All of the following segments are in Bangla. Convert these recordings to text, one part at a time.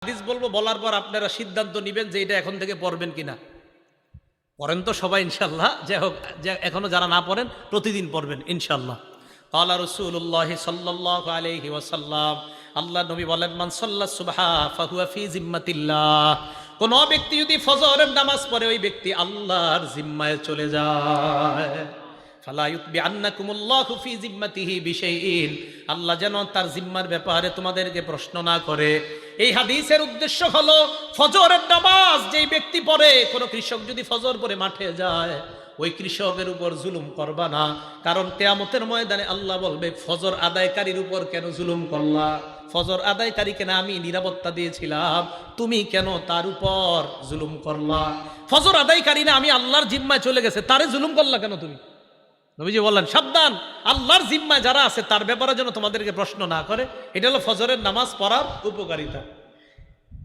হাদিস বলবো, বলার পর আপনারা সিদ্ধান্ত নেবেন যে এটা এখন থেকে পড়বেন কিনা। পড়েন তো সবাই ইনশাল্লাহ, যাই হোক, এখনো যারা না পড়েন প্রতিদিন পড়বেন ইনশাল্লাহ। ক্বালা রাসূলুল্লাহ সাল্লাল্লাহু আলাইহি ওয়াসাল্লাম, আল্লাহ নবী বলেন, মান সাল্লা সুবহা ফাহুয়া ফি জিম্মাতিল্লাহ, কোন ব্যক্তি যদি ফজরের নামাজ পড়ে ওই ব্যক্তি আল্লাহর জিম্মায় চলে যায়। ফালা ইউতবি আন্নাকুমুল্লাহু ফি জিম্মাতিহি বিশাইইন, আল্লাহ যেন তার জিম্মার ব্যাপারে তোমাদেরকে প্রশ্ন না করে। এই হাদিসের উদ্দেশ্য হলো ফজরের নামাজ যেই ব্যক্তি পড়ে, কোন কৃষক যদি ফজর পড়ে মাঠে যায় ওই কৃষকের উপর জুলুম করবা না, কারণ কিয়ামতের ময়দানে আল্লাহ বলবে ফজর আদায়কারীর উপর কেন জুলুম করলা, ফজর আদায়কারীকে না আমি নিরাপত্তা দিয়েছিলাম, তুমি কেন তার উপর জুলুম করলা। ফজর আদায়কারী না আমি আল্লাহর জিম্মায় চলে গেছে, তারে জুলুম করলা কেন তুমি? নবীজি বললেন সাবধান, আল্লাহর জিম্মায় যারা আছে তার ব্যাপারে যেন তোমাদেরকে প্রশ্ন না করে। এটা হলো ফজরের নামাজ পড়ার উপকারিতা।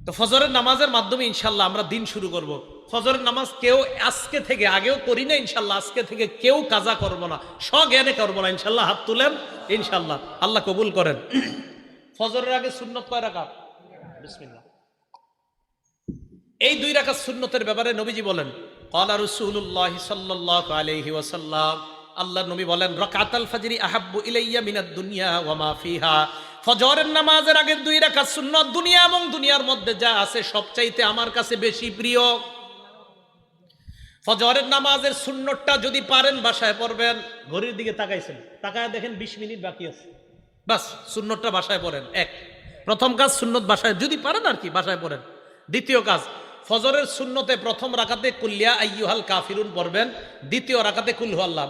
তো ফজরের নামাজের মাধ্যমে ইনশাল্লাহ আমরা দিন শুরু করব। ফজরের নামাজ কেউ আজকে থেকে, আগেও করি না ইনশাল্লাহ, আজকে থেকে কেউ কাজা করবো না, স্বজ্ঞানে করবো না ইনশাল্লাহ। হাত তুলেন ইনশাল্লাহ, আল্লাহ কবুল করেন। ফজরের আগে সুন্নত কয় রাকাত? বিসমিল্লাহ। এই 2 রাকাত সুন্নতের ব্যাপারে নবীজি বলেন, ক্বালা রাসূলুল্লাহ সাল্লাল্লাহু আলাইহি ওয়াসাল্লাম, আল্লাহ নবী বলেন, রাকাতাল ফজরি আহাব্বু ইলাইয়া মিনাদ দুনিয়া ওয়া মা ফিহা, ফজরের নামাজের আগের 2 রাকাত সুন্নত দুনিয়া এবং দুনিয়ার মধ্যে যা আছে সবচাইতে আমার কাছে বেশি প্রিয়। ফজরের নামাজের সুন্নতটা যদি পারেন বাসায় পড়বেন। ঘড়ির দিকে তাকাইছেন, তাকায় দেখেন 20 মিনিট বাকি আছে, বাস সুন্নতটা বাসায় পড়েন। প্রথম কাজ সুন্নত বাসায় যদি পারেন আর কি বাসায় পড়েন। দ্বিতীয় কাজ, ফজরের সুন্নতে প্রথম রাকাতে কুল ইয়া আইয়ুহাল কাফিরুন পড়বেন, দ্বিতীয় রাকাতে কুল হু আল্লাহ।